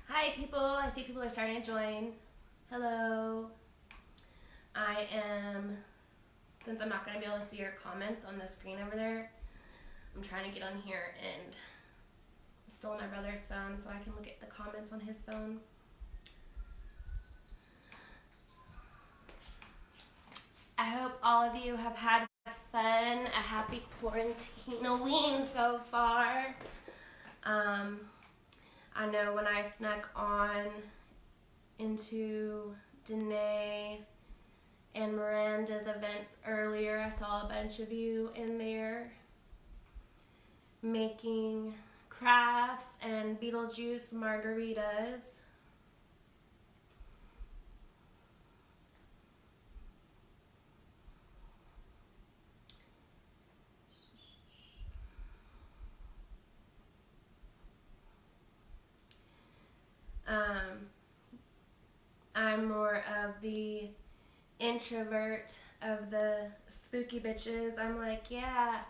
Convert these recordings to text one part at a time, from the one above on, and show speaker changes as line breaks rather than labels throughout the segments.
Hi people, I see people are starting to join. Hello. Since I'm not going to be able to see your comments on the screen over there, I'm trying to get on here and stole my brother's phone so I can look at the comments on his phone. I hope all of you have had fun, a happy Quarantine-o-ween so far. I know when I snuck on into Danae and Miranda's events earlier, I saw a bunch of you in there making crafts and Beetlejuice margaritas. I'm more of the introvert of the spooky bitches. I'm like, yeah,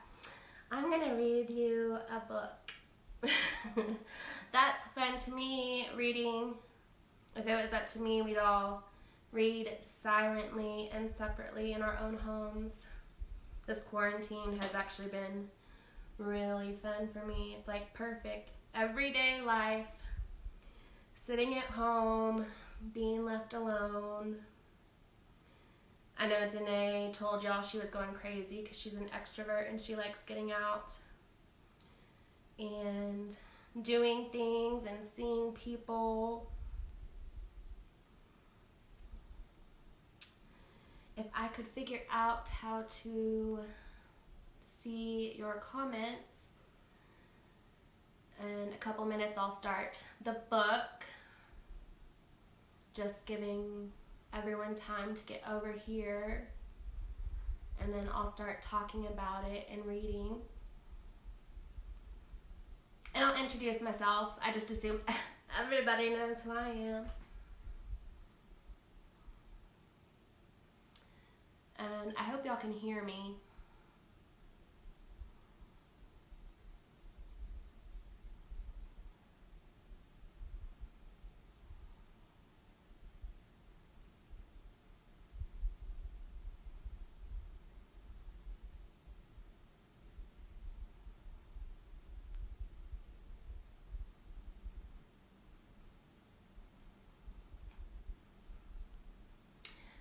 I'm gonna read you a book. That's fun to me, reading. If it was up to me, we'd all read silently and separately in our own homes. This quarantine has actually been really fun for me. It's like perfect everyday life, sitting at home, being left alone. I know Danae told y'all she was going crazy because she's an extrovert and she likes getting out and doing things and seeing people. If I could figure out how to see your comments, in a couple minutes I'll start the book. Just giving everyone time to get over here, and then I'll start talking about it and reading. And I'll introduce myself. I just assume everybody knows who I am. And I hope y'all can hear me.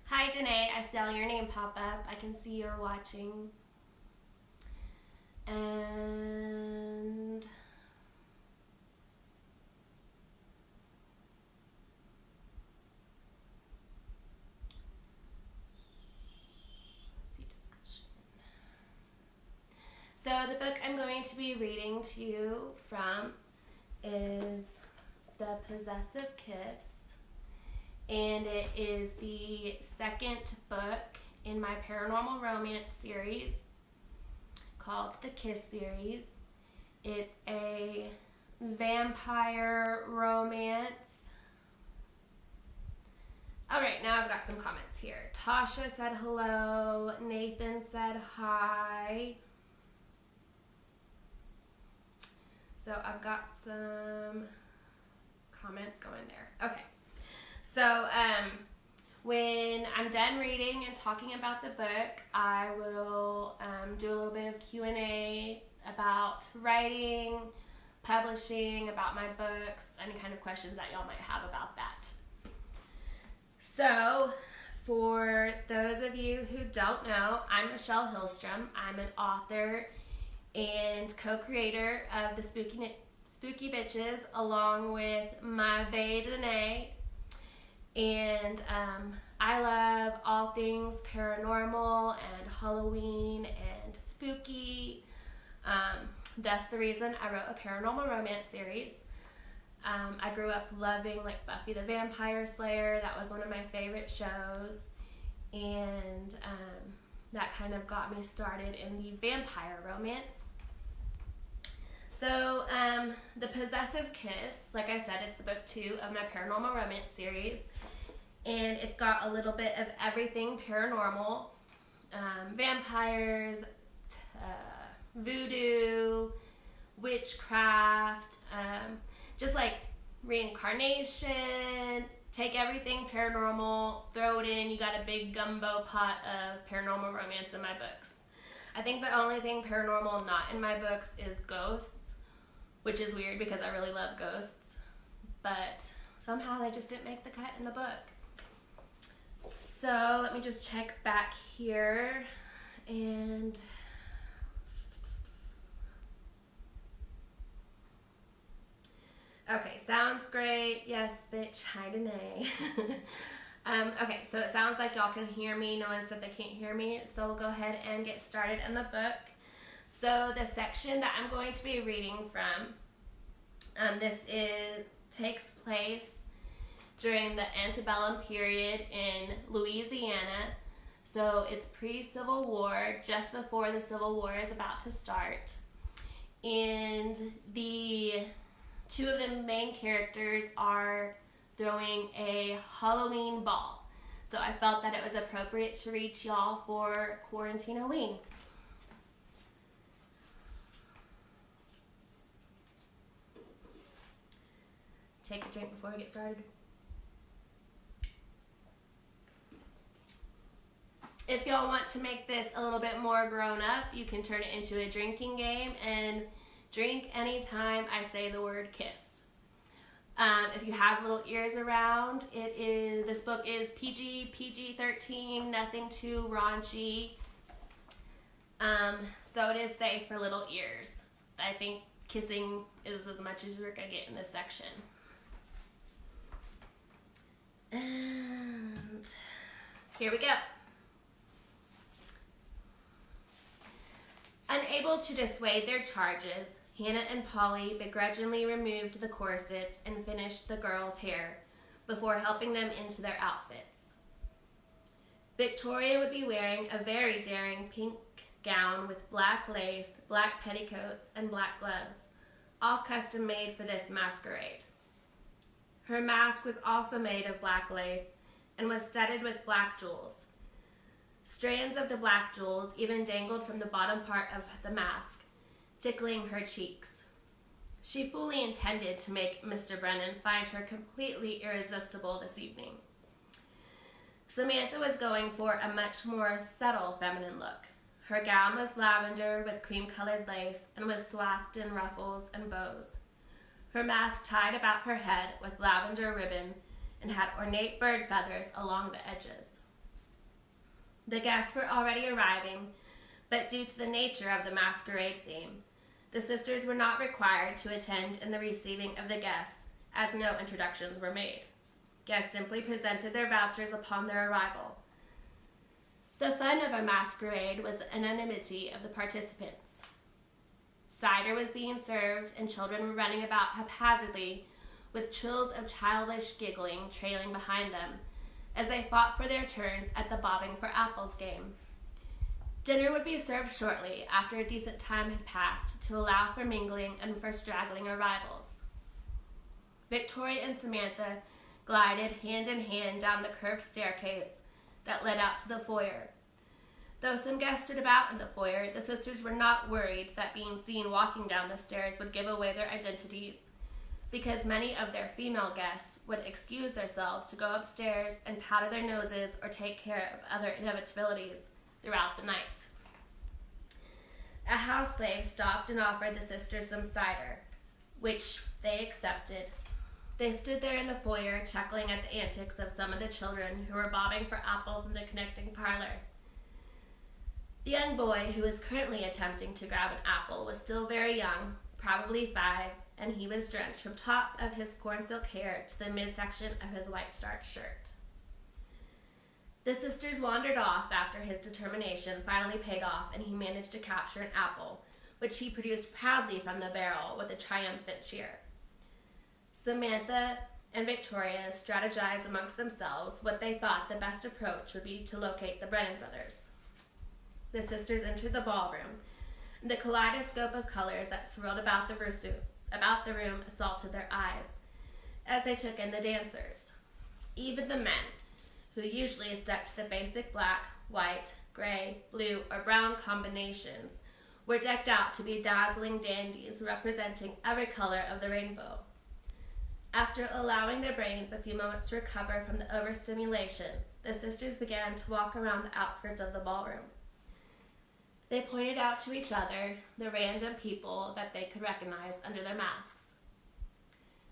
Hi Danae, I saw your name pop up. I can see you're watching. And let's see discussion. So the book I'm going to be reading to you from is The Possessive Kiss. And it is the second book in my paranormal romance series called the Kiss series. It's a vampire romance. Alright, now I've got some comments here. Tasha said hello. Nathan said hi. So I've got some comments going there. Okay. So when I'm done reading and talking about the book, I will do a little bit of Q&A about writing, publishing, about my books, any kind of questions that y'all might have about that. So for those of you who don't know, I'm Michelle Hillstrom. I'm an author and co-creator of the Spooky Bitches along with my bae Danae. And I love all things paranormal and Halloween and spooky. That's the reason I wrote a paranormal romance series. I grew up loving like Buffy the Vampire Slayer. That was one of my favorite shows. And that kind of got me started in the vampire romance. So, The Possessive Kiss, like I said, it's the book 2 of my paranormal romance series. And it's got a little bit of everything paranormal. Vampires, voodoo, witchcraft, just like reincarnation. Take everything paranormal, throw it in. You got a big gumbo pot of paranormal romance in my books. I think the only thing paranormal not in my books is ghosts, which is weird because I really love ghosts, but somehow they just didn't make the cut in the book. So let me just check back here, and okay, sounds great. Yes, bitch, hi Danae. Okay, so it sounds like y'all can hear me. No one said they can't hear me, so we'll go ahead and get started in the book. So the section that I'm going to be reading from, takes place during the antebellum period in Louisiana. So it's pre-Civil War, just before the Civil War is about to start. And the two of the main characters are throwing a Halloween ball. So I felt that it was appropriate to read to y'all for Quarantine-o-ween. Take a drink before we get started. If y'all want to make this a little bit more grown up, you can turn it into a drinking game and drink anytime I say the word kiss. If you have little ears around, this book is PG-13, nothing too raunchy. So it is safe for little ears. I think kissing is as much as we're going to get in this section. And here we go. Unable to dissuade their charges, Hannah and Polly begrudgingly removed the corsets and finished the girls' hair before helping them into their outfits. Victoria would be wearing a very daring pink gown with black lace, black petticoats, and black gloves, all custom made for this masquerade. Her mask was also made of black lace and was studded with black jewels. Strands of the black jewels even dangled from the bottom part of the mask, tickling her cheeks. She fully intended to make Mr. Brennan find her completely irresistible this evening. Samantha was going for a much more subtle feminine look. Her gown was lavender with cream-colored lace and was swathed in ruffles and bows. Her mask tied about her head with lavender ribbon and had ornate bird feathers along the edges. The guests were already arriving, but due to the nature of the masquerade theme, the sisters were not required to attend in the receiving of the guests, as no introductions were made. Guests simply presented their vouchers upon their arrival. The fun of a masquerade was the anonymity of the participants. Cider was being served, and children were running about haphazardly, with trills of childish giggling trailing behind them, as they fought for their turns at the bobbing for apples game. Dinner would be served shortly after a decent time had passed to allow for mingling and for straggling arrivals. Victoria and Samantha glided hand in hand down the curved staircase that led out to the foyer. Though some guests stood about in the foyer, the sisters were not worried that being seen walking down the stairs would give away their identities, because many of their female guests would excuse themselves to go upstairs and powder their noses or take care of other inevitabilities throughout the night. A house slave stopped and offered the sisters some cider, which they accepted. They stood there in the foyer, chuckling at the antics of some of the children who were bobbing for apples in the connecting parlor. The young boy who was currently attempting to grab an apple was still very young, probably 5, and he was drenched from top of his corn silk hair to the midsection of his white starched shirt. The sisters wandered off after his determination finally paid off and he managed to capture an apple, which he produced proudly from the barrel with a triumphant cheer. Samantha and Victoria strategized amongst themselves what they thought the best approach would be to locate the Brennan brothers. The sisters entered the ballroom, The kaleidoscope of colors that swirled about the room assaulted their eyes as they took in the dancers. Even the men, who usually stuck to the basic black, white, gray, blue, or brown combinations, were decked out to be dazzling dandies representing every color of the rainbow. After allowing their brains a few moments to recover from the overstimulation, the sisters began to walk around the outskirts of the ballroom. They pointed out to each other the random people that they could recognize under their masks.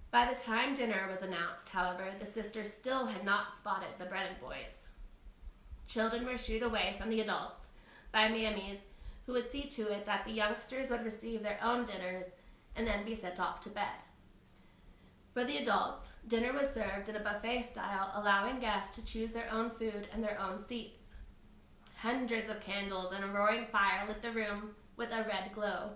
By the time dinner was announced, however, the sisters still had not spotted the Brennan boys. Children were shooed away from the adults by mammies who would see to it that the youngsters would receive their own dinners and then be sent off to bed. For the adults, dinner was served in a buffet style, allowing guests to choose their own food and their own seats. Hundreds of candles and a roaring fire lit the room with a red glow.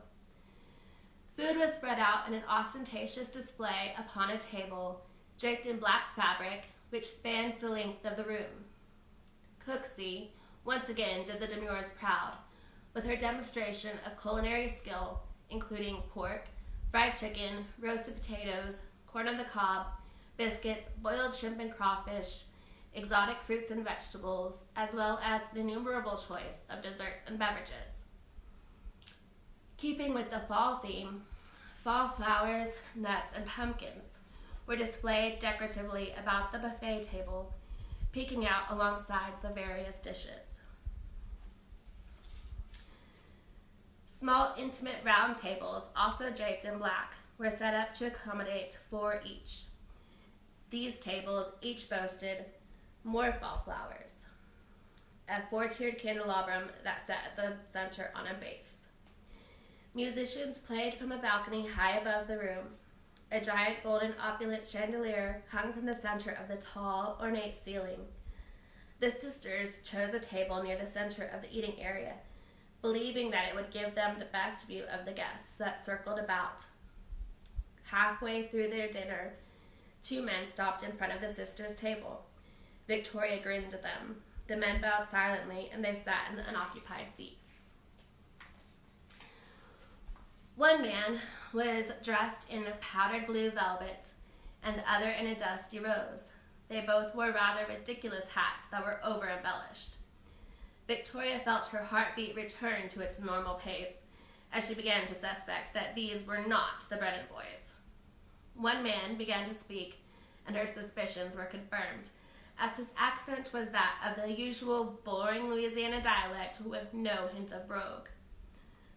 Food was spread out in an ostentatious display upon a table draped in black fabric which spanned the length of the room. Cooksey once again did the demures proud with her demonstration of culinary skill, including pork, fried chicken, roasted potatoes, corn on the cob, biscuits, boiled shrimp and crawfish, exotic fruits and vegetables, as well as an innumerable choice of desserts and beverages. Keeping with the fall theme, fall flowers, nuts, and pumpkins were displayed decoratively about the buffet table, peeking out alongside the various dishes. Small, intimate round tables, also draped in black, were set up to accommodate 4 each. These tables each boasted more fall flowers, a 4-tiered candelabrum that sat at the center on a base. Musicians played from a balcony high above the room. A giant golden opulent chandelier hung from the center of the tall, ornate ceiling. The sisters chose a table near the center of the eating area, believing that it would give them the best view of the guests that circled about. Halfway through their dinner, 2 men stopped in front of the sisters' table. Victoria grinned at them. The men bowed silently, and they sat in the unoccupied seats. One man was dressed in powdered blue velvet, and the other in a dusty rose. They both wore rather ridiculous hats that were over-embellished. Victoria felt her heartbeat return to its normal pace as she began to suspect that these were not the Brennan boys. One man began to speak, and her suspicions were confirmed, as his accent was that of the usual boring Louisiana dialect with no hint of brogue.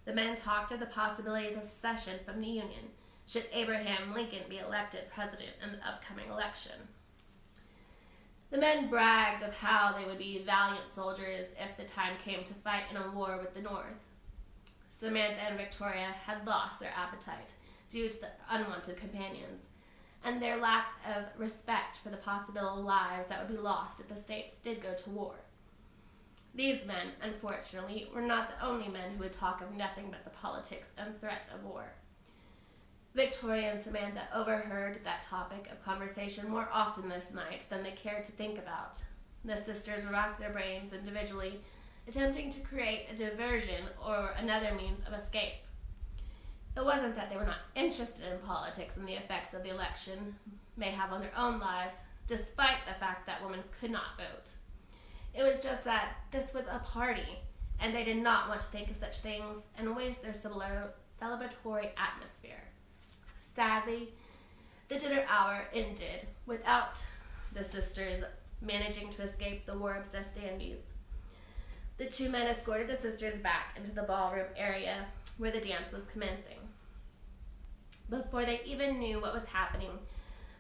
The men talked of the possibilities of secession from the Union, should Abraham Lincoln be elected president in the upcoming election. The men bragged of how they would be valiant soldiers if the time came to fight in a war with the North. Samantha and Victoria had lost their appetite due to the unwanted companions, and their lack of respect for the possible lives that would be lost if the states did go to war. These men, unfortunately, were not the only men who would talk of nothing but the politics and threat of war. Victoria and Samantha overheard that topic of conversation more often this night than they cared to think about. The sisters racked their brains individually, attempting to create a diversion or another means of escape. It wasn't that they were not interested in politics and the effects of the election may have on their own lives, despite the fact that women could not vote. It was just that this was a party, and they did not want to think of such things and waste their celebratory atmosphere. Sadly, the dinner hour ended without the sisters managing to escape the war-obsessed dandies. The 2 men escorted the sisters back into the ballroom area where the dance was commencing. Before they even knew what was happening,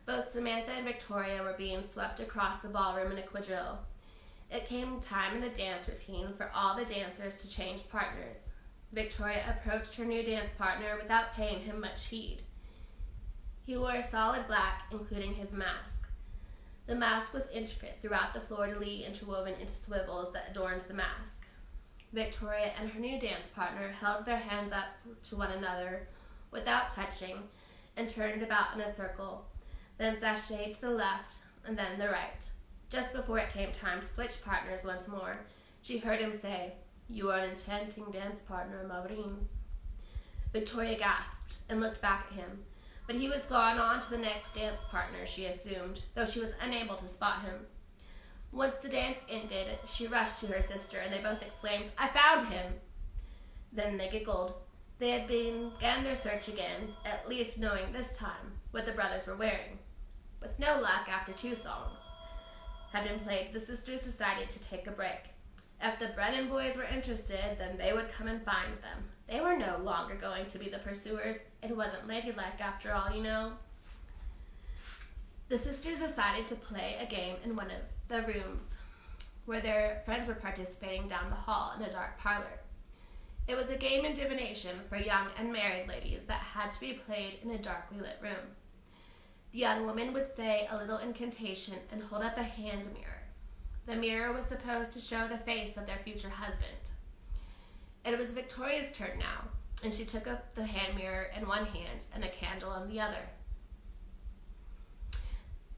both Samantha and Victoria were being swept across the ballroom in a quadrille. It came time in the dance routine for all the dancers to change partners. Victoria approached her new dance partner without paying him much heed. He wore a solid black, including his mask. The mask was intricate throughout the fleur-de-lis interwoven into swivels that adorned the mask. Victoria and her new dance partner held their hands up to one another without touching and turned about in a circle, then sashayed to the left and then the right. Just before it came time to switch partners once more, she heard him say, "You are an enchanting dance partner, Maureen." Victoria gasped and looked back at him, but he was gone on to the next dance partner, she assumed, though she was unable to spot him. Once the dance ended, she rushed to her sister, and they both exclaimed, "I found him!" Then they giggled. They had begun their search again, at least knowing this time what the brothers were wearing. With no luck after 2 songs had been played, the sisters decided to take a break. If the Brennan boys were interested, then they would come and find them. They were no longer going to be the pursuers. It wasn't ladylike after all, you know. The sisters decided to play a game in one of the rooms where their friends were participating down the hall in a dark parlor. It was a game in divination for young and married ladies that had to be played in a darkly lit room. The young woman would say a little incantation and hold up a hand mirror. The mirror was supposed to show the face of their future husband. It was Victoria's turn now, and she took up the hand mirror in one hand and a candle in the other.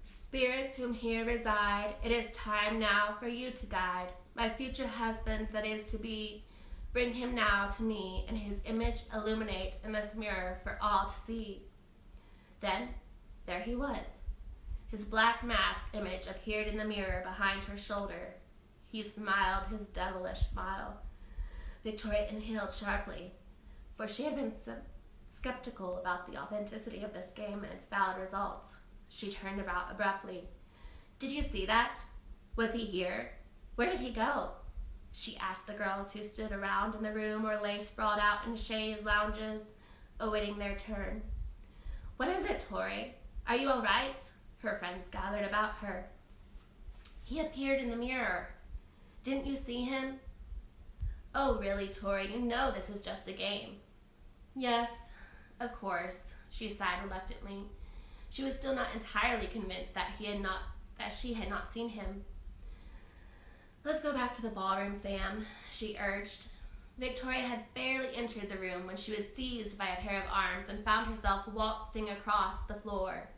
"Spirits whom here reside, it is time now for you to guide my future husband that is to be. Bring him now to me, and his image illuminate in this mirror for all to see." Then, there he was. His black mask image appeared in the mirror behind her shoulder. He smiled his devilish smile. Victoria inhaled sharply, for she had been skeptical about the authenticity of this game and its valid results. She turned about abruptly. "Did you see that? Was he here? Where did he go?" she asked the girls who stood around in the room or lay sprawled out in chaise lounges, awaiting their turn. "What is it, Tori? Are you all right?" Her friends gathered about her. "He appeared in the mirror. Didn't you see him?" "Oh, really, Tori, you know this is just a game." "Yes, of course," she sighed reluctantly. She was still not entirely convinced that she had not seen him. "Let's go back to the ballroom, Sam," she urged. Victoria had barely entered the room when she was seized by a pair of arms and found herself waltzing across the floor.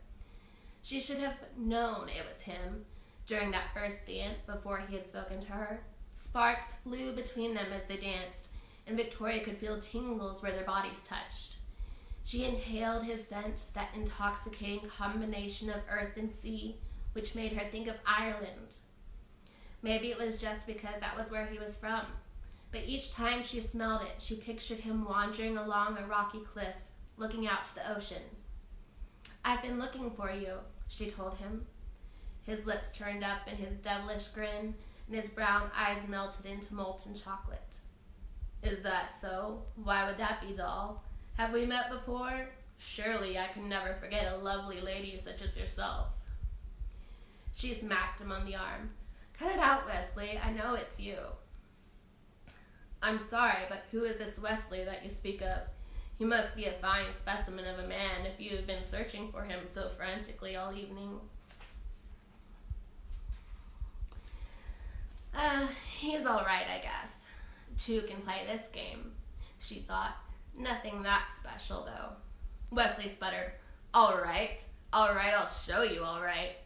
She should have known it was him during that first dance before he had spoken to her. Sparks flew between them as they danced, and Victoria could feel tingles where their bodies touched. She inhaled his scent, that intoxicating combination of earth and sea, which made her think of Ireland. Maybe it was just because that was where he was from, but each time she smelled it, she pictured him wandering along a rocky cliff, looking out to the ocean. "I've been looking for you," she told him. His lips turned up in his devilish grin, and his brown eyes melted into molten chocolate. "Is that so? Why would that be, doll? Have we met before? Surely I can never forget a lovely lady such as yourself." She smacked him on the arm. "Cut it out, Wesley. I know it's you." "I'm sorry, but who is this Wesley that you speak of? He must be a fine specimen of a man if you have been searching for him so frantically all evening." He's all right, I guess. 2 can play this game," she thought. "Nothing that special, though." Wesley sputtered, All right, I'll show you all right."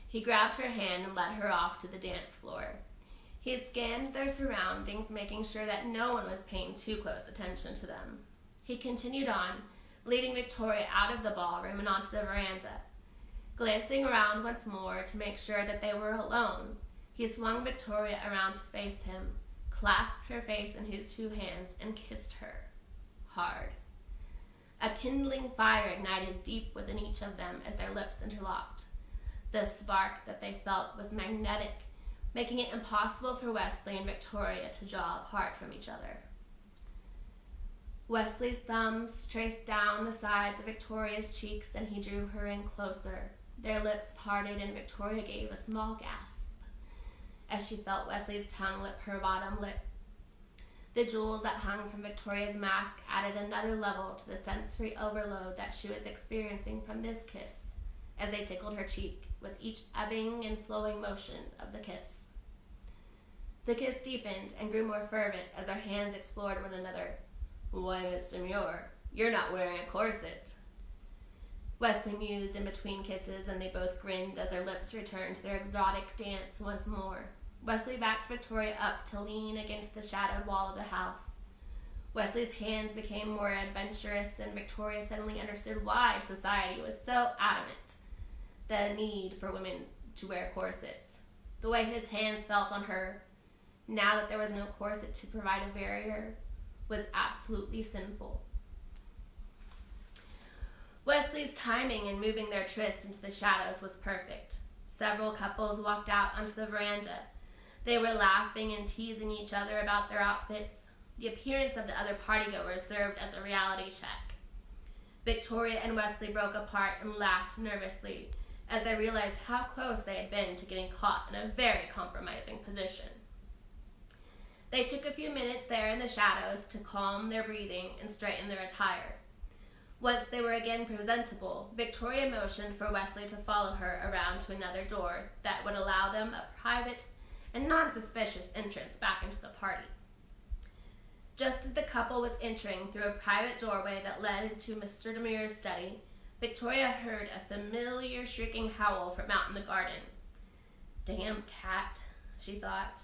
He grabbed her hand and led her off to the dance floor. He scanned their surroundings, making sure that no one was paying too close attention to them. He continued on, leading Victoria out of the ballroom and onto the veranda. Glancing around once more to make sure that they were alone, he swung Victoria around to face him, clasped her face in his 2 hands, and kissed her. Hard. A kindling fire ignited deep within each of them as their lips interlocked. The spark that they felt was magnetic, making it impossible for Wesley and Victoria to draw apart from each other. Wesley's thumbs traced down the sides of Victoria's cheeks, and he drew her in closer. Their lips parted, and Victoria gave a small gasp as she felt Wesley's tongue lip her bottom lip. The jewels that hung from Victoria's mask added another level to the sensory overload that she was experiencing from this kiss as they tickled her cheek with each ebbing and flowing motion of the kiss. The kiss deepened and grew more fervent as their hands explored one another. "Why, Miss Demure, you're not wearing a corset." Wesley mused in between kisses, and they both grinned as their lips returned to their exotic dance once more. Wesley backed Victoria up to lean against the shadowed wall of the house. Wesley's hands became more adventurous, and Victoria suddenly understood why society was so adamant the need for women to wear corsets. The way his hands felt on her, now that there was no corset to provide a barrier, was absolutely sinful. Wesley's timing in moving their tryst into the shadows was perfect. Several couples walked out onto the veranda. They were laughing and teasing each other about their outfits. The appearance of the other partygoers served as a reality check. Victoria and Wesley broke apart and laughed nervously as they realized how close they had been to getting caught in a very compromising position. They took a few minutes there in the shadows to calm their breathing and straighten their attire. Once they were again presentable, Victoria motioned for Wesley to follow her around to another door that would allow them a private and non-suspicious entrance back into the party. Just as the couple was entering through a private doorway that led into Mr. Demure's study, Victoria heard a familiar shrieking howl from out in the garden. "Damn cat," she thought,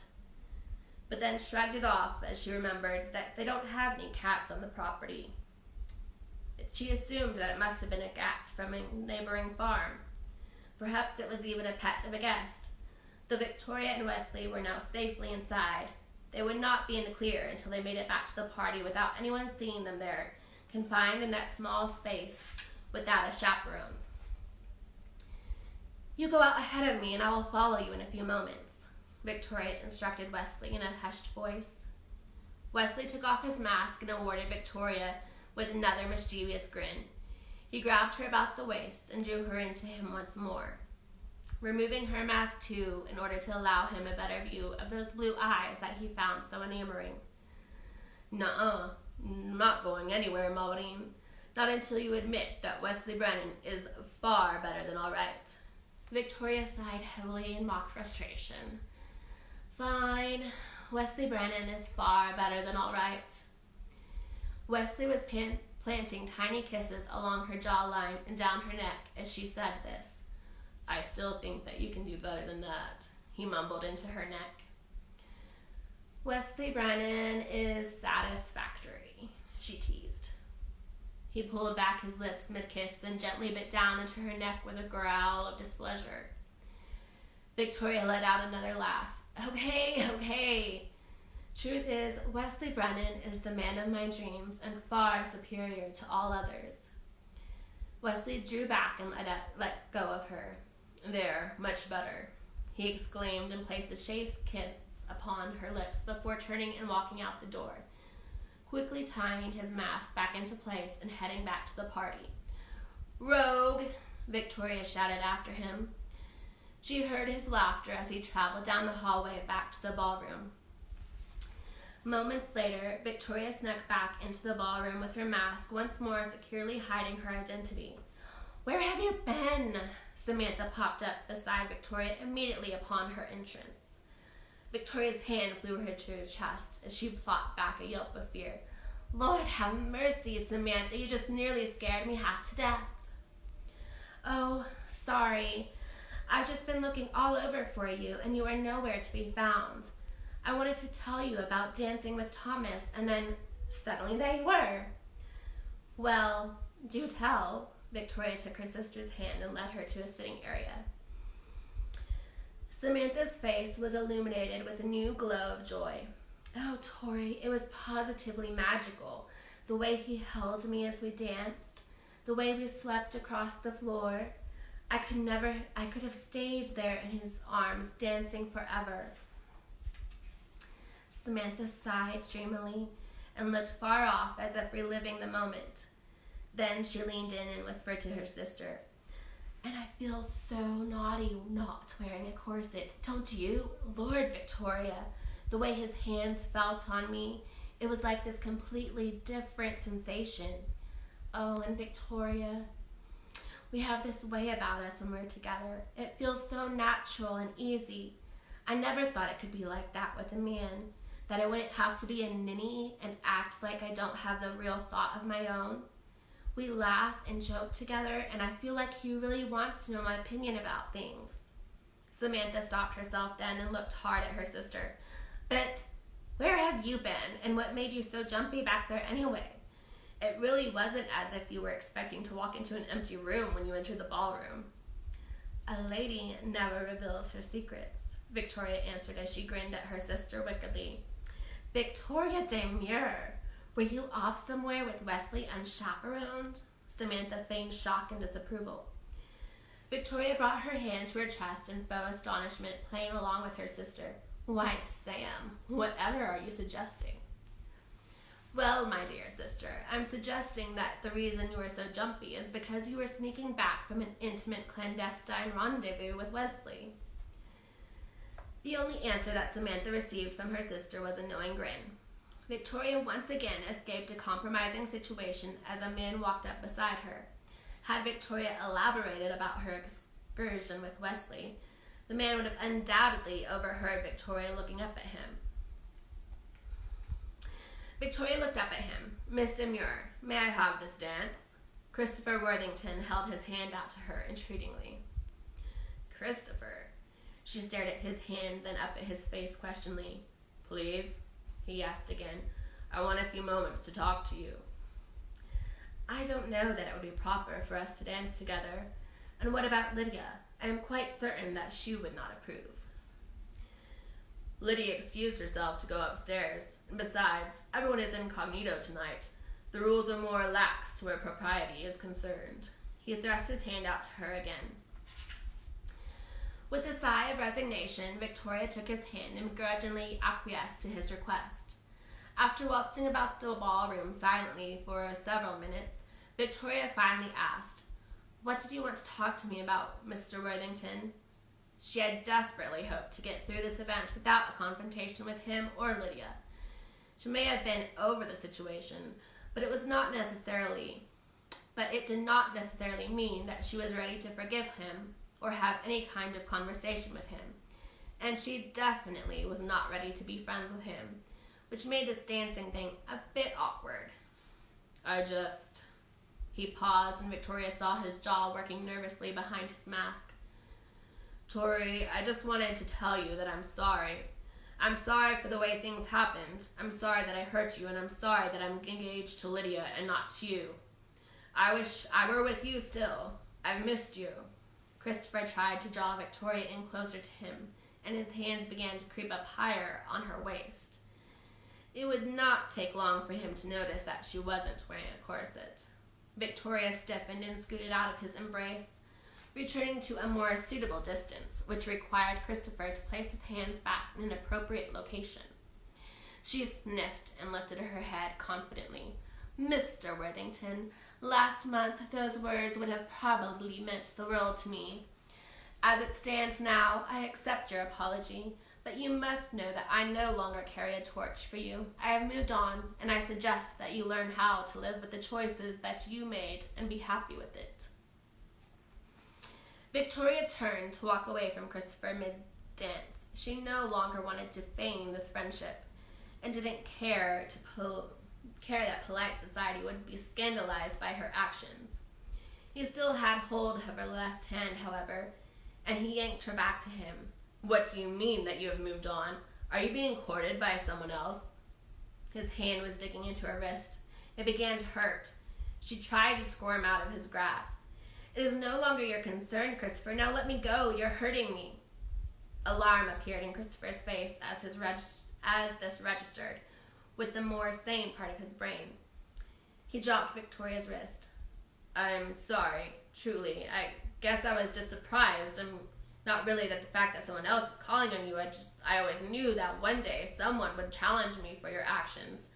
but then shrugged it off as she remembered that they don't have any cats on the property. She assumed that it must have been a cat from a neighboring farm. Perhaps it was even a pet of a guest. Though Victoria and Wesley were now safely inside, they would not be in the clear until they made it back to the party without anyone seeing them there, confined in that small space without a chaperone. "You go out ahead of me and I will follow you in a few moments," Victoria instructed Wesley in a hushed voice. Wesley took off his mask and awarded Victoria with another mischievous grin. He grabbed her about the waist and drew her into him once more, removing her mask too in order to allow him a better view of those blue eyes that he found so enamoring. "Nuh-uh, I'm not going anywhere, Maureen. Not until you admit that Wesley Brennan is far better than all right." Victoria sighed heavily in mock frustration. "Fine, Wesley Brennan is far better than all right." Wesley was planting tiny kisses along her jawline and down her neck as she said this. "I still think that you can do better than that," he mumbled into her neck. "Wesley Brennan is satisfactory," she teased. He pulled back his lips mid-kiss and gently bit down into her neck with a growl of displeasure. Victoria let out another laugh. Okay. Truth is, Wesley Brennan is the man of my dreams and far superior to all others. Wesley drew back and let go of her. "There, much better," he exclaimed and placed a chaste kiss upon her lips before turning and walking out the door, quickly tying his mask back into place and heading back to the party. "Rogue!" Victoria shouted after him. She heard his laughter as he traveled down the hallway back to the ballroom. Moments later, Victoria snuck back into the ballroom with her mask once more securely hiding her identity. "Where have you been?" Samantha popped up beside Victoria immediately upon her entrance. Victoria's hand flew to her chest as she fought back a yelp of fear. "Lord have mercy, Samantha, you just nearly scared me half to death." "Oh, sorry. I've just been looking all over for you, and you are nowhere to be found. I wanted to tell you about dancing with Thomas, and then suddenly there you were." "Well, do tell." Victoria took her sister's hand and led her to a sitting area. Samantha's face was illuminated with a new glow of joy. "Oh, Tori, it was positively magical. The way he held me as we danced, the way we swept across the floor. I could have stayed there in his arms, dancing forever." Samantha sighed dreamily and looked far off as if reliving the moment. Then she leaned in and whispered to her sister, "And I feel so naughty not wearing a corset, don't you? Lord, Victoria, the way his hands felt on me, it was like this completely different sensation. Oh, and Victoria, we have this way about us when we're together. It feels so natural and easy. I never thought it could be like that with a man, that I wouldn't have to be a ninny and act like I don't have the real thought of my own. We laugh and joke together, and I feel like he really wants to know my opinion about things." Samantha stopped herself then and looked hard at her sister. "But Where have you been, and what made you so jumpy back there anyway? It really wasn't as if you were expecting to walk into an empty room when you entered the ballroom." "A lady never reveals her secrets," Victoria answered as she grinned at her sister wickedly. "Victoria Demure, were you off somewhere with Wesley unchaperoned?" Samantha feigned shock and disapproval. Victoria brought her hand to her chest in faux astonishment, playing along with her sister. "Why, Sam, whatever are you suggesting?" "Well, my dear sister, I'm suggesting that the reason you were so jumpy is because you were sneaking back from an intimate clandestine rendezvous with Wesley." The only answer that Samantha received from her sister was a knowing grin. Victoria once again escaped a compromising situation as a man walked up beside her. Had Victoria elaborated about her excursion with Wesley, the man would have undoubtedly overheard Victoria looking up at him. Victoria looked up at him. "Miss Demure, may I have this dance?" Christopher Worthington held his hand out to her entreatingly. "Christopher." She stared at his hand, then up at his face questioningly. "Please?" he asked again. "I want a few moments to talk to you." "I don't know that it would be proper for us to dance together. And what about Lydia? I am quite certain that she would not approve." "Lydia excused herself to go upstairs. And besides, everyone is incognito tonight. The rules are more lax to where propriety is concerned." He thrust his hand out to her again. With a sigh of resignation, Victoria took his hand and begrudgingly acquiesced to his request. After waltzing about the ballroom silently for several minutes, Victoria finally asked, "What did you want to talk to me about, Mr. Worthington?" She had desperately hoped to get through this event without a confrontation with him or Lydia. She may have been over the situation, but it did not necessarily mean that she was ready to forgive him or have any kind of conversation with him. And she definitely was not ready to be friends with him, which made this dancing thing a bit awkward. He paused, and Victoria saw his jaw working nervously behind his mask. "Tori, I just wanted to tell you that I'm sorry. I'm sorry for the way things happened. I'm sorry that I hurt you, and I'm sorry that I'm engaged to Lydia and not to you. I wish I were with you still. I've missed you." Christopher tried to draw Victoria in closer to him, and his hands began to creep up higher on her waist. It would not take long for him to notice that she wasn't wearing a corset. Victoria stiffened and scooted out of his embrace, returning to a more suitable distance, which required Christopher to place his hands back in an appropriate location. She sniffed and lifted her head confidently. "Mr. Worthington, last month those words would have probably meant the world to me. As it stands now, I accept your apology, but you must know that I no longer carry a torch for you. I have moved on, and I suggest that you learn how to live with the choices that you made and be happy with it." Victoria turned to walk away from Christopher mid-dance. She no longer wanted to feign this friendship, and didn't care that polite society would be scandalized by her actions. He still had hold of her left hand, however, and he yanked her back to him. "What do you mean that you have moved on? Are you being courted by someone else?" His hand was digging into her wrist. It began to hurt. She tried to squirm out of his grasp. "It is no longer your concern, Christopher. Now let me go. You're hurting me." Alarm appeared in Christopher's face as this registered with the more sane part of his brain. He dropped Victoria's wrist. "I'm sorry, truly. I guess I was just surprised, and not really that the fact that someone else is calling on you. I always knew that one day someone would challenge me for your actions.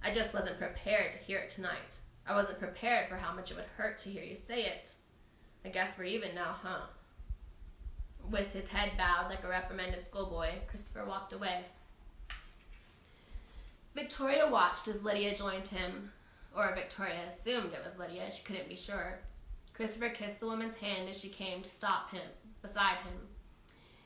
I just wasn't prepared to hear it tonight. I wasn't prepared for how much it would hurt to hear you say it. I guess we're even now, huh?" With his head bowed like a reprimanded schoolboy, Christopher walked away. Victoria watched as Lydia joined him, or Victoria assumed it was Lydia. She couldn't be sure. Christopher kissed the woman's hand as she came to stop him beside him.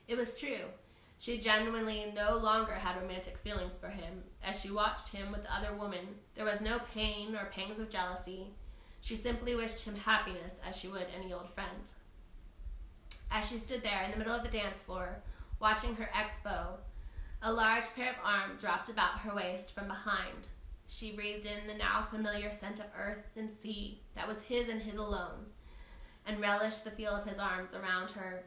It was true. She genuinely no longer had romantic feelings for him. As she watched him with the other woman, there was no pain or pangs of jealousy. She simply wished him happiness as she would any old friend. As she stood there in the middle of the dance floor, watching her ex-beau, A large pair of arms wrapped about her waist from behind. She breathed in the now familiar scent of earth and sea that was his and his alone, and relished the feel of his arms around her.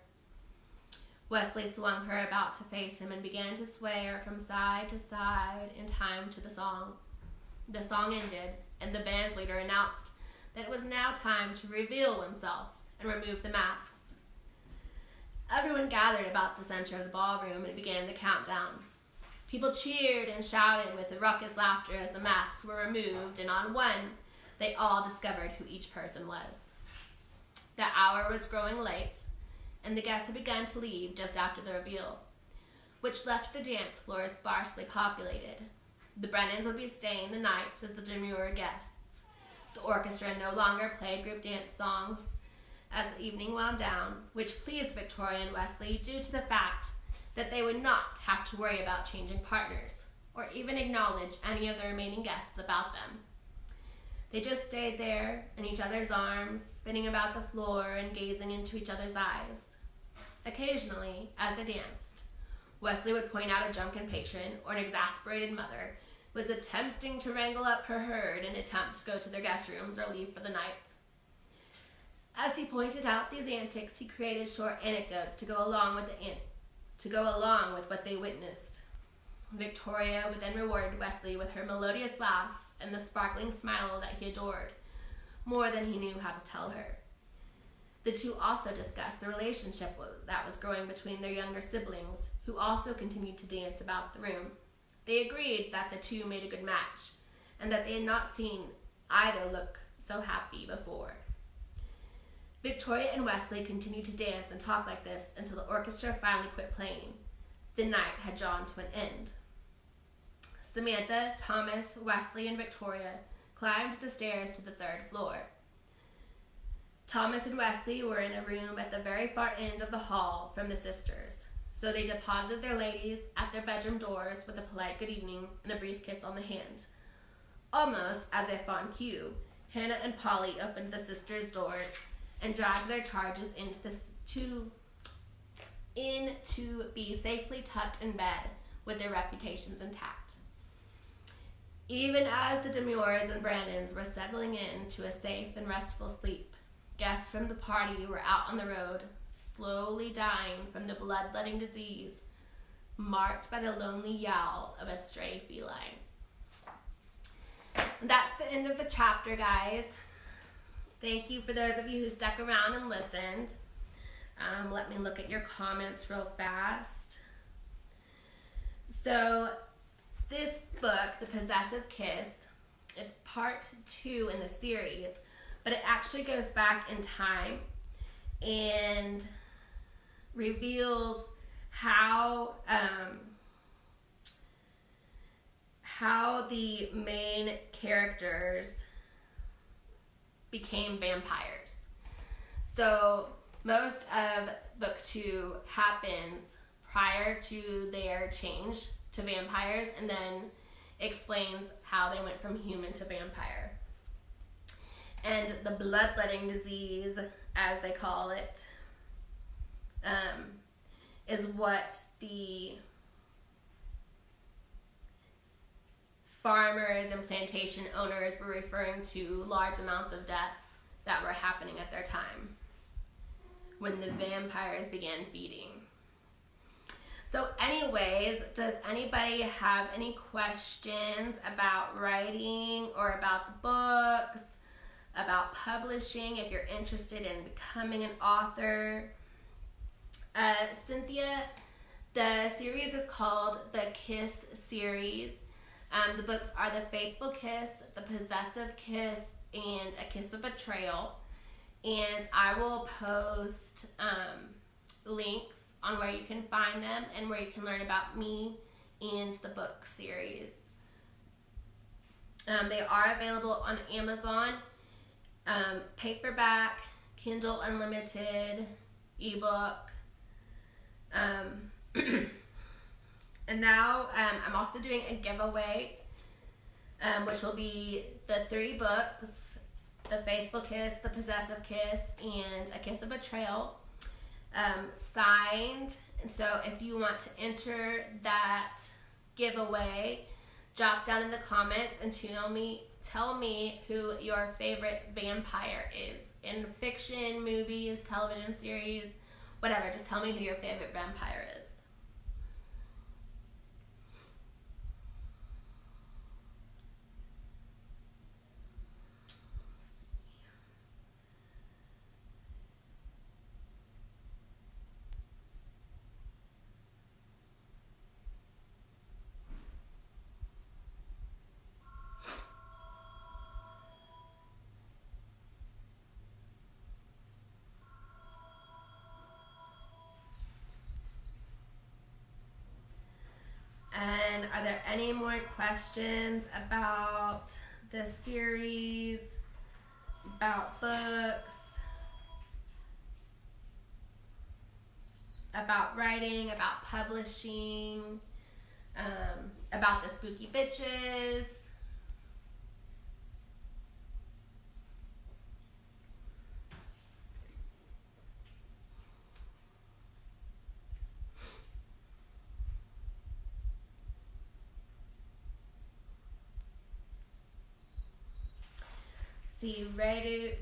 Wesley swung her about to face him and began to sway her from side to side in time to the song. The song ended, and the band leader announced that it was now time to reveal himself and remove the masks. Everyone gathered about the center of the ballroom and began the countdown. People cheered and shouted with raucous laughter as the masks were removed, and on one, they all discovered who each person was. The hour was growing late, and the guests had begun to leave just after the reveal, which left the dance floor sparsely populated. The Brennans would be staying the night as the demure guests. The orchestra no longer played group dance songs as the evening wound down, which pleased Victoria and Wesley due to the fact that they would not have to worry about changing partners, or even acknowledge any of the remaining guests about them. They just stayed there in each other's arms, spinning about the floor and gazing into each other's eyes. Occasionally, as they danced, Wesley would point out a drunken patron or an exasperated mother who was attempting to wrangle up her herd in an attempt to go to their guest rooms or leave for the night. As he pointed out these antics, he created short anecdotes to go along with what they witnessed. Victoria would then reward Wesley with her melodious laugh and the sparkling smile that he adored, more than he knew how to tell her. The two also discussed the relationship that was growing between their younger siblings, who also continued to dance about the room. They agreed that the two made a good match, and that they had not seen either look so happy before. Victoria and Wesley continued to dance and talk like this until the orchestra finally quit playing. The night had drawn to an end. Samantha, Thomas, Wesley, and Victoria climbed the stairs to the third floor. Thomas and Wesley were in a room at the very far end of the hall from the sisters, so they deposited their ladies at their bedroom doors with a polite good evening and a brief kiss on the hand. Almost as if on cue, Hannah and Polly opened the sisters' doors and dragged their charges to be safely tucked in bed with their reputations intact. Even as the Demures and Brandons were settling into a safe and restful sleep, guests from the party were out on the road, slowly dying from the bloodletting disease, marked by the lonely yowl of a stray feline. And that's the end of the chapter, guys. Thank you for those of you who stuck around and listened. Let me look at your comments real fast. So, this book, The Possessive Kiss, it's part 2 in the series, but it actually goes back in time and reveals how the main characters became vampires. So most of book 2 happens prior to their change to vampires, and then explains how they went from human to vampire. And the bloodletting disease, as they call it, is what the farmers and plantation owners were referring to large amounts of deaths that were happening at their time when the vampires began feeding. So anyways, does anybody have any questions about writing or about the books, about publishing, if you're interested in becoming an author? Cynthia, the series is called the Kiss series. The books are The Faithful Kiss, The Possessive Kiss, and A Kiss of Betrayal. And I will post links on where you can find them and where you can learn about me and the book series. They are available on Amazon, paperback, Kindle Unlimited, ebook. And now I'm also doing a giveaway, which will be the 3 books, The Faithful Kiss, The Possessive Kiss, and A Kiss of Betrayal, signed And so if you want to enter that giveaway, drop down in the comments and tell me who your favorite vampire is. In fiction, movies, television series, whatever. Just tell me who your favorite vampire is. And are there any more questions about this series, about books, about writing, about publishing, about the spooky bitches? See, Radu,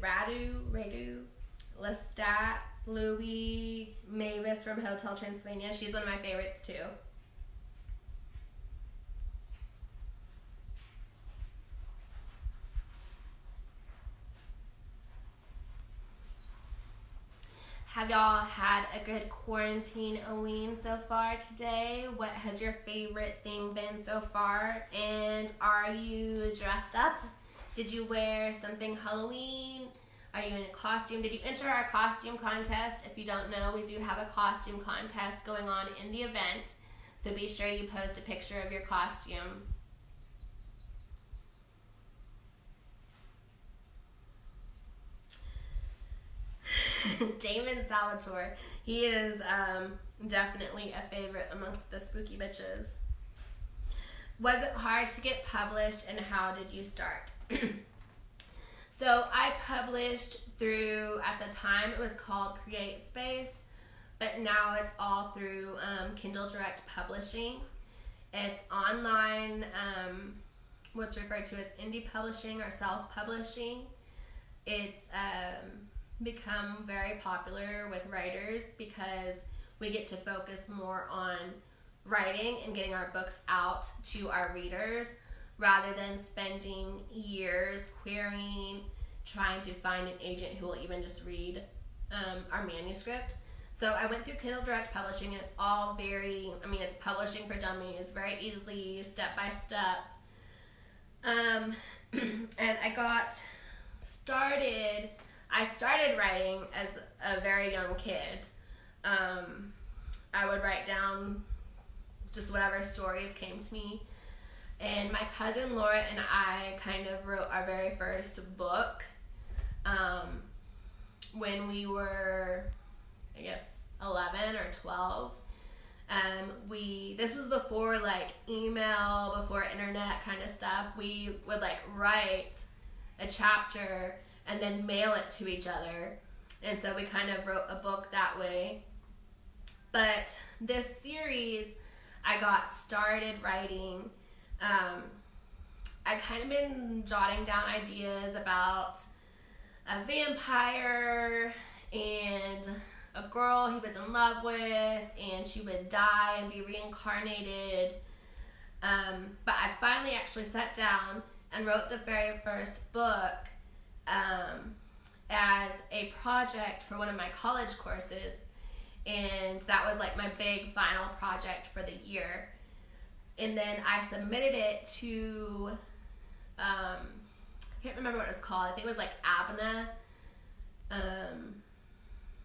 Lestat, Louie, Mavis from Hotel Transylvania. She's one of my favorites too. Have y'all had a good Quarantine-o-ween so far today? What has your favorite thing been so far? And are you dressed up? Did you wear something Halloween? Are you in a costume? Did you enter our costume contest? If you don't know, we do have a costume contest going on in the event. So be sure you post a picture of your costume. Damon Salvatore. He is definitely a favorite amongst the spooky bitches. Was it hard to get published, and how did you start? So I published through, at the time it was called CreateSpace, but now it's all through Kindle Direct Publishing. It's online, what's referred to as indie publishing or self-publishing. It's become very popular with writers because we get to focus more on writing and getting our books out to our readers rather than spending years querying, trying to find an agent who will even just read our manuscript. So I went through Kindle Direct Publishing, and it's all it's publishing for dummies, very easy, step by step. And I started writing as a very young kid. I would write down just whatever stories came to me. And my cousin Laura and I kind of wrote our very first book when we were, I guess, 11 or 12. This was before like email, before internet kind of stuff. We would like write a chapter and then mail it to each other. And so we kind of wrote a book that way. But this series, I got started writing. I kind of been jotting down ideas about a vampire and a girl he was in love with, and she would die and be reincarnated. But I finally actually sat down and wrote the very first book as a project for one of my college courses. And that was like my big final project for the year. And then I submitted it to, I can't remember what it was called. I think it was like ABNA.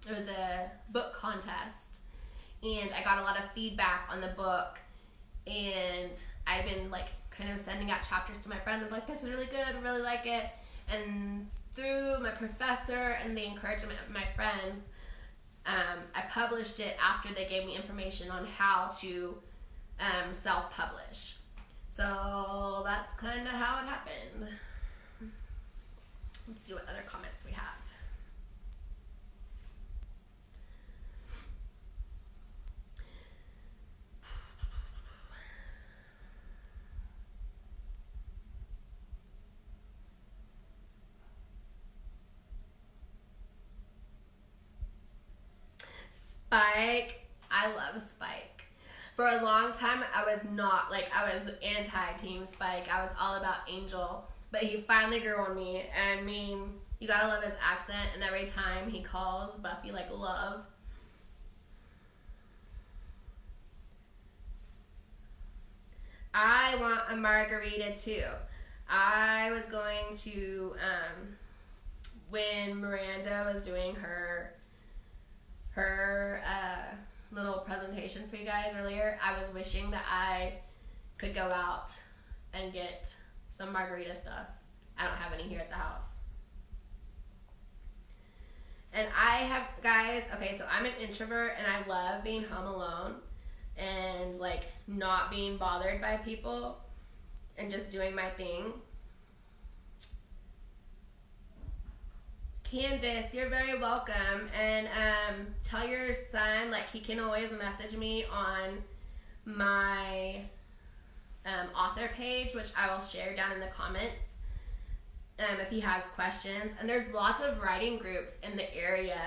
It was a book contest. And I got a lot of feedback on the book. And I'd been like kind of sending out chapters to my friends. I was like, this is really good, I really like it. And through my professor and the encouragement of my friends, I published it after they gave me information on how to self-publish. So that's kind of how it happened. Let's see what other comments we have. Spike, I love Spike. For a long time, I was anti-Team Spike. I was all about Angel. But he finally grew on me. I mean, you gotta love his accent, and every time he calls Buffy like love. I want a margarita too. I was going to, when Miranda was doing her little presentation for you guys earlier, I was wishing that I could go out and get some margarita stuff. I don't have any here at the house. And I have, guys, okay, so I'm an introvert and I love being home alone and like not being bothered by people and just doing my thing. Candace, you're very welcome. And tell your son, like, he can always message me on my author page, which I will share down in the comments if he has questions. And there's lots of writing groups in the area,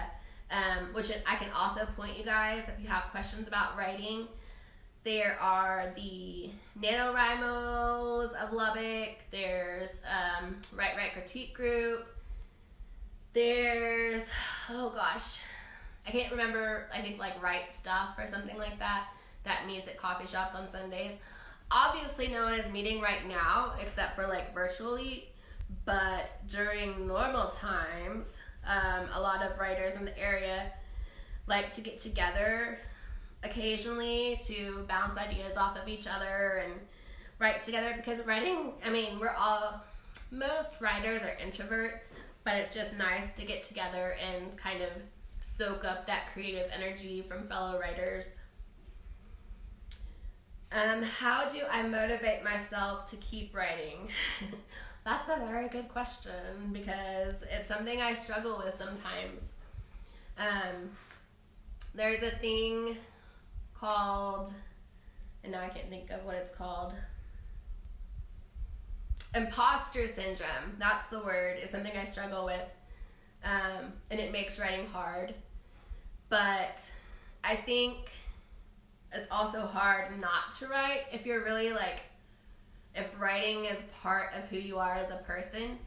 which I can also point you guys if you have questions about writing. There are the NaNoWriMos of Lubbock. There's Write Critique group. There's, oh gosh, I can't remember, I think like Write Stuff or something like that, that meets at coffee shops on Sundays. Obviously no one is meeting right now except for like virtually, but during normal times, a lot of writers in the area like to get together occasionally to bounce ideas off of each other and write together, because writing, I mean, most writers are introverts, but it's just nice to get together and kind of soak up that creative energy from fellow writers. How do I motivate myself to keep writing? That's a very good question, because it's something I struggle with sometimes. There's a thing called, and now I can't think of what it's called, imposter syndrome. That's the word. It's something I struggle with, and it makes writing hard. But I think it's also hard not to write if you're really like, if writing is part of who you are as a person.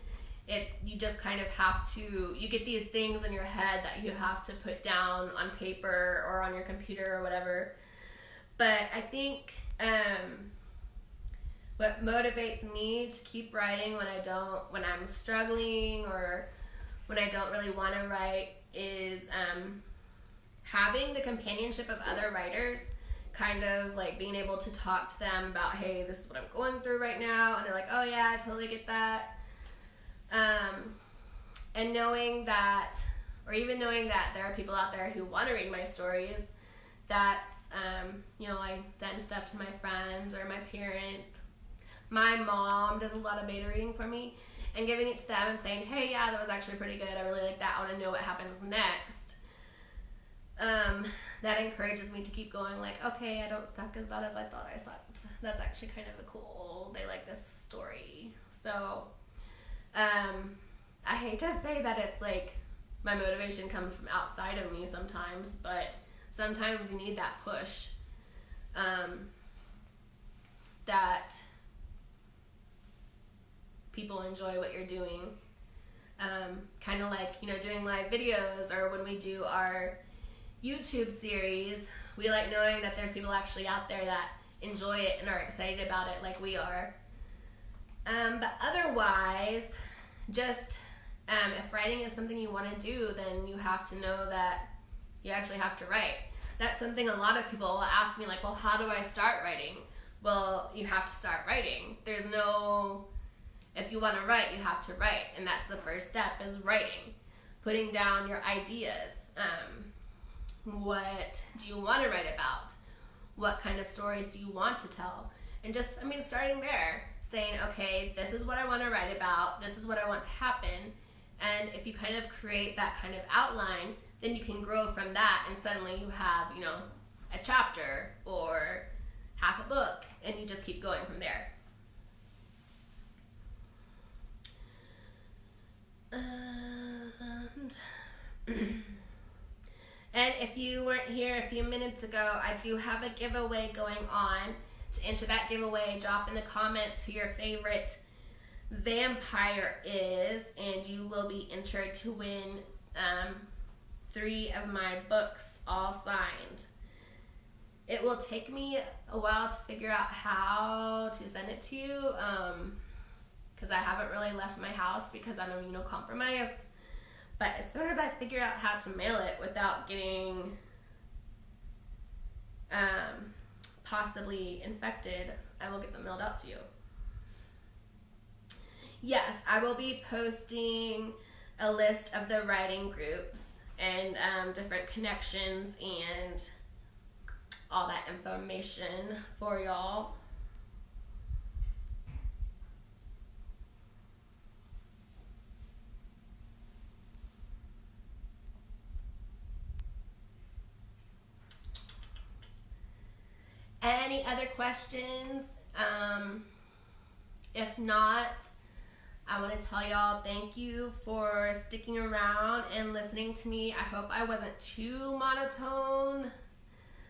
You just kind of have to, you get these things in your head that you have to put down on paper or on your computer or whatever. But I think what motivates me to keep writing when I'm struggling or when I don't really want to write is having the companionship of other writers, kind of like being able to talk to them about, hey, this is what I'm going through right now, and they're like, oh yeah, I totally get that. And knowing that, or even knowing that there are people out there who want to read my stories, that's, I send stuff to my friends or my parents. My mom does a lot of beta reading for me, and giving it to them and saying, hey, yeah, that was actually pretty good. I really like that. I want to know what happens next. That encourages me to keep going, like, okay, I don't suck as bad as I thought I sucked. That's actually kind of cool. They like this story. So, I hate to say that it's like my motivation comes from outside of me sometimes, but sometimes you need that push, that people enjoy what you're doing. Kind of like, doing live videos, or when we do our YouTube series, we like knowing that there's people actually out there that enjoy it and are excited about it like we are. But otherwise, just if writing is something you want to do, then you have to know that you actually have to write. That's something a lot of people will ask me, like, well, how do I start writing? Well, you have to start writing. There's no, if you want to write, you have to write. And that's the first step, is writing. Putting down your ideas. What do you want to write about? What kind of stories do you want to tell? And just, starting there, saying, okay, this is what I want to write about. This is what I want to happen. And if you kind of create that kind of outline, then you can grow from that, and suddenly you have, a chapter or half a book, and you just keep going from there. And if you weren't here a few minutes ago, I do have a giveaway going on. To enter that giveaway, drop in the comments who your favorite vampire is, and you will be entered to win 3 of my books, all signed. It will take me a while to figure out how to send it to you, because I haven't really left my house because I'm immunocompromised. But as soon as I figure out how to mail it without getting possibly infected, I will get them mailed out to you. Yes, I will be posting a list of the writing groups and different connections and all that information for y'all. Any other questions? If not, I want to tell y'all thank you for sticking around and listening to me. I hope I wasn't too monotone.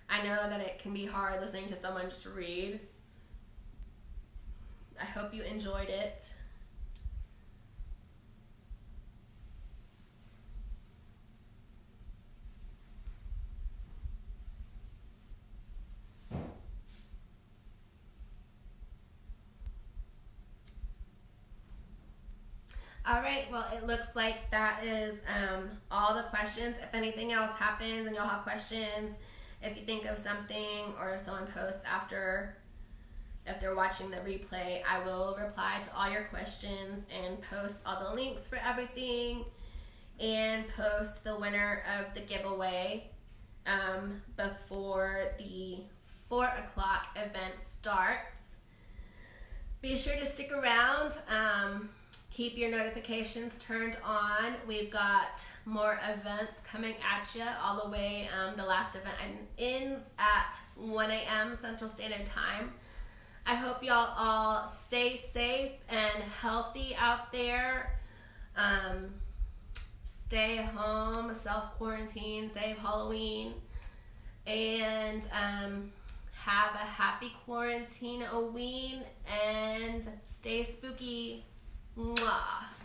I know that it can be hard listening to someone just read. I hope you enjoyed it. All right, well, it looks like that is all the questions. If anything else happens and y'all have questions, if you think of something or if someone posts after, if they're watching the replay, I will reply to all your questions and post all the links for everything and post the winner of the giveaway before the 4 o'clock event starts. Be sure to stick around. Keep your notifications turned on. We've got more events coming at you all the way. The last event ends at 1 a.m. Central Standard Time. I hope y'all all stay safe and healthy out there. Stay home, self-quarantine, save Halloween, and have a happy Quarantine-o-ween and stay spooky. Mwah.